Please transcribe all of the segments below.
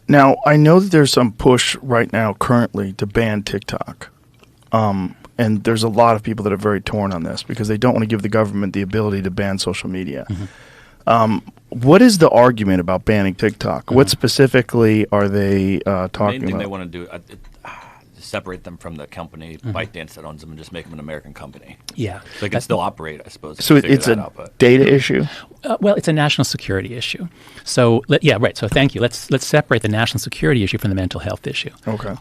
Now, I know that there's some push right now currently to ban TikTok. And there's a lot of people that are very torn on this because they don't want to give the government the ability to ban social media. What is the argument about banning TikTok? What specifically are they talking about? The main thing they want to do is separate them from the company, ByteDance, that owns them, and just make them an American company. Yeah. So they can still operate, I suppose. So it's a data issue? Well, it's a national security issue. So, So thank you. Let's separate the national security issue from the mental health issue. Okay.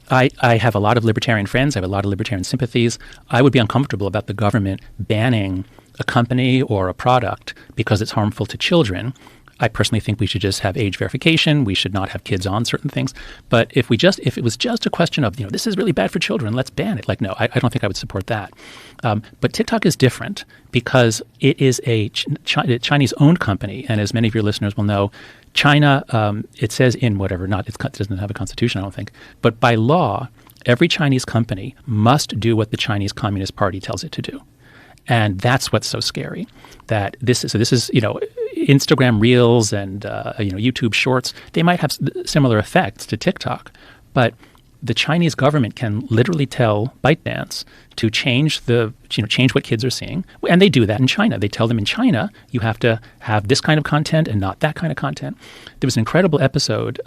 I have a lot of libertarian friends. I have a lot of libertarian sympathies. I would be uncomfortable about the government banning a company or a product because it's harmful to children. I personally think we should just have age verification. We should not have kids on certain things. But if it was just a question of, this is really bad for children, let's ban it. No, I don't think I would support that. But TikTok is different because it is a Chinese-owned company. And as many of your listeners will know, China, it says in whatever, it doesn't have a constitution, I don't think. But by law, every Chinese company must do what the Chinese Communist Party tells it to do. And that's what's so scary. That this is Instagram Reels and YouTube Shorts. They might have similar effects to TikTok, but the Chinese government can literally tell ByteDance to change what kids are seeing, and they do that in China. They tell them in China you have to have this kind of content and not that kind of content. There was an incredible episode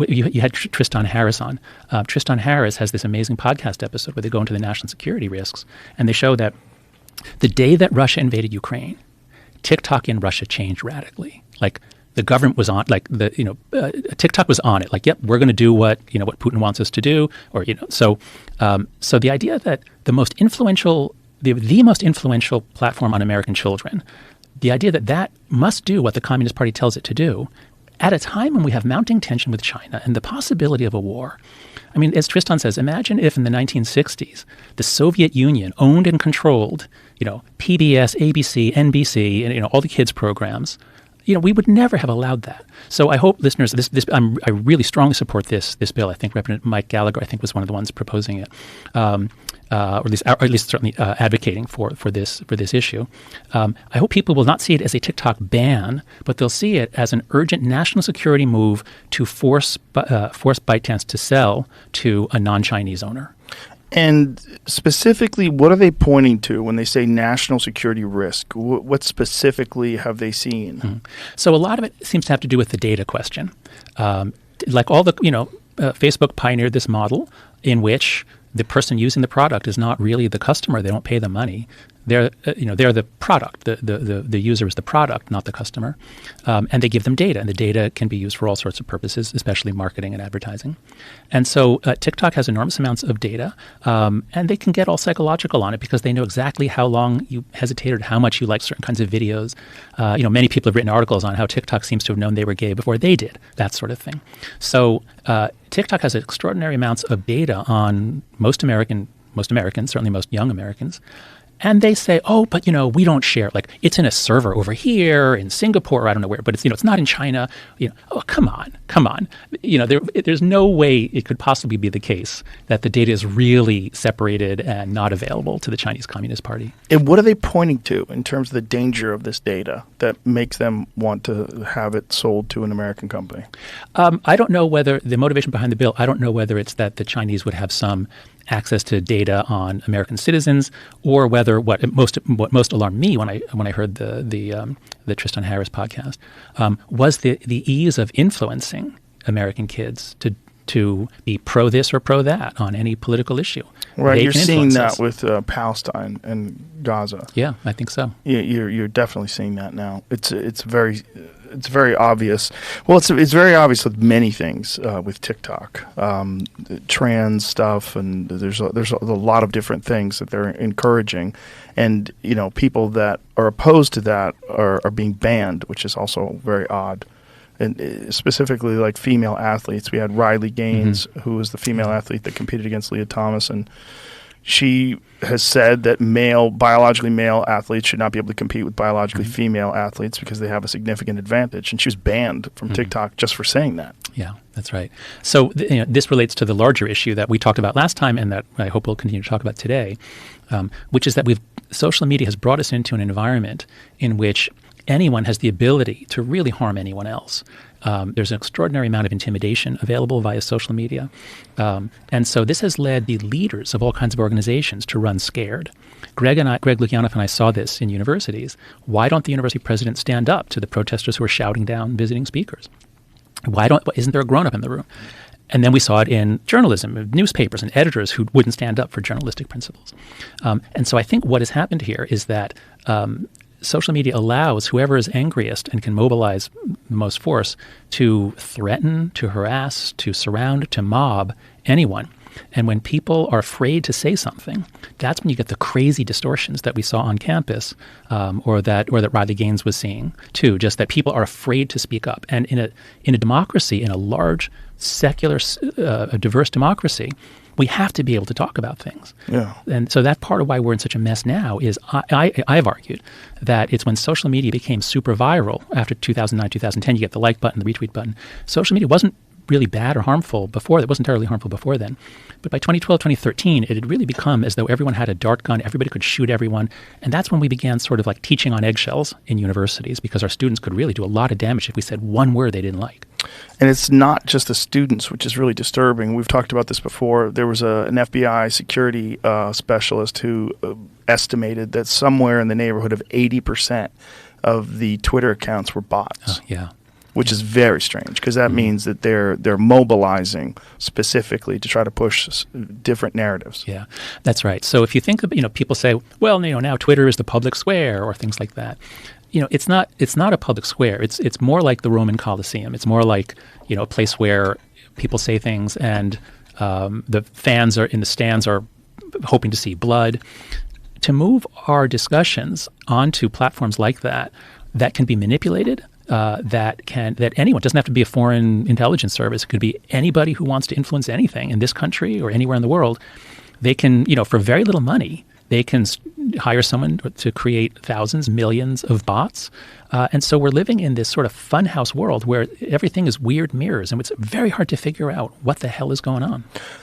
you had Tristan Harris on. Tristan Harris has this amazing podcast episode where they go into the national security risks, and they show that the day that Russia invaded Ukraine, TikTok in Russia changed radically. The government was on, TikTok was on it. Yep, we're going to do what Putin wants us to do, So the idea that the most influential platform on American children, the idea that must do what the Communist Party tells it to do, at a time when we have mounting tension with China and the possibility of a war. I mean, as Tristan says, imagine if in the 1960s the Soviet Union owned and controlled, PBS, ABC, NBC, and all the kids programs. We would never have allowed that. So I hope listeners, I really strongly support this bill. I think Representative Mike Gallagher, was one of the ones proposing it, or at least certainly advocating for this issue. I hope people will not see it as a TikTok ban, but they'll see it as an urgent national security move to force ByteDance to sell to a non-Chinese owner. And specifically, what are they pointing to when they say national security risk? What specifically have they seen? So a lot of it seems to have to do with the data question. Facebook pioneered this model in which the person using the product is not really the customer. They don't pay the money. They're the product. The user is the product, not the customer. And they give them data, and the data can be used for all sorts of purposes, especially marketing and advertising. And so TikTok has enormous amounts of data, and they can get all psychological on it because they know exactly how long you hesitated, how much you like certain kinds of videos. Many people have written articles on how TikTok seems to have known they were gay before they did, that sort of thing. So TikTok has extraordinary amounts of data on most Americans, certainly most young Americans. And they say, but we don't share. It's in a server over here in Singapore, I don't know where, but it's not in China. Come on. There's no way it could possibly be the case that the data is really separated and not available to the Chinese Communist Party. And what are they pointing to in terms of the danger of this data that makes them want to have it sold to an American company? I don't know whether the motivation behind the bill. I don't know whether it's that the Chinese would have some access to data on American citizens, or whether what most alarmed me when I heard the Tristan Harris podcast was the ease of influencing American kids to be pro this or pro that on any political issue. Right, you're seeing that with Palestine and Gaza. Yeah, I think so. Yeah, you're definitely seeing that now. It's very obvious. Well, it's very obvious with many things with TikTok, trans stuff, and there's a lot of different things that they're encouraging, and people that are opposed to that are being banned, which is also very odd. And specifically, like female athletes, we had Riley Gaines, who was the female athlete that competed against Leah Thomas, and she has said that biologically male athletes should not be able to compete with biologically female athletes because they have a significant advantage. And she was banned from TikTok just for saying that. Yeah, that's right. So this relates to the larger issue that we talked about last time and that I hope we'll continue to talk about today, which is that social media has brought us into an environment in which anyone has the ability to really harm anyone else. There's an extraordinary amount of intimidation available via social media. And so this has led the leaders of all kinds of organizations to run scared. Greg Lukianoff and I saw this in universities. Why don't the university presidents stand up to the protesters who are shouting down visiting speakers? Isn't there a grown-up in the room? And then we saw it in journalism, newspapers and editors who wouldn't stand up for journalistic principles. And so I think what has happened here is that social media allows whoever is angriest and can mobilize the most force to threaten, to harass, to surround, to mob anyone. And when people are afraid to say something, that's when you get the crazy distortions that we saw on campus, or that Riley Gaines was seeing too. Just that people are afraid to speak up. And in a democracy, in a large, secular, a diverse democracy, we have to be able to talk about things. Yeah. And so that's part of why we're in such a mess now is I've argued that it's when social media became super viral after 2009, 2010, you get the like button, the retweet button. Social media wasn't really bad or harmful before. It wasn't terribly harmful before then. But by 2012, 2013, it had really become as though everyone had a dart gun. Everybody could shoot everyone. And that's when we began sort of like teaching on eggshells in universities because our students could really do a lot of damage if we said one word they didn't like. And it's not just the students, which is really disturbing. We've talked about this before. There was an FBI security specialist who estimated that somewhere in the neighborhood of 80% of the Twitter accounts were bots. Yeah. Which is very strange because that means that they're mobilizing specifically to try to push different narratives. Yeah, that's right. So if you think of, people say, well, now Twitter is the public square or things like that. It's not a public square. It's more like the Roman Colosseum. It's more like, a place where people say things and the fans are in the stands are hoping to see blood. To move our discussions onto platforms like that can be manipulated. That anyone doesn't have to be a foreign intelligence service. It could be anybody who wants to influence anything in this country or anywhere in the world. They can, for very little money, they can hire someone to create thousands, millions of bots. And so we're living in this sort of funhouse world where everything is weird mirrors, and it's very hard to figure out what the hell is going on.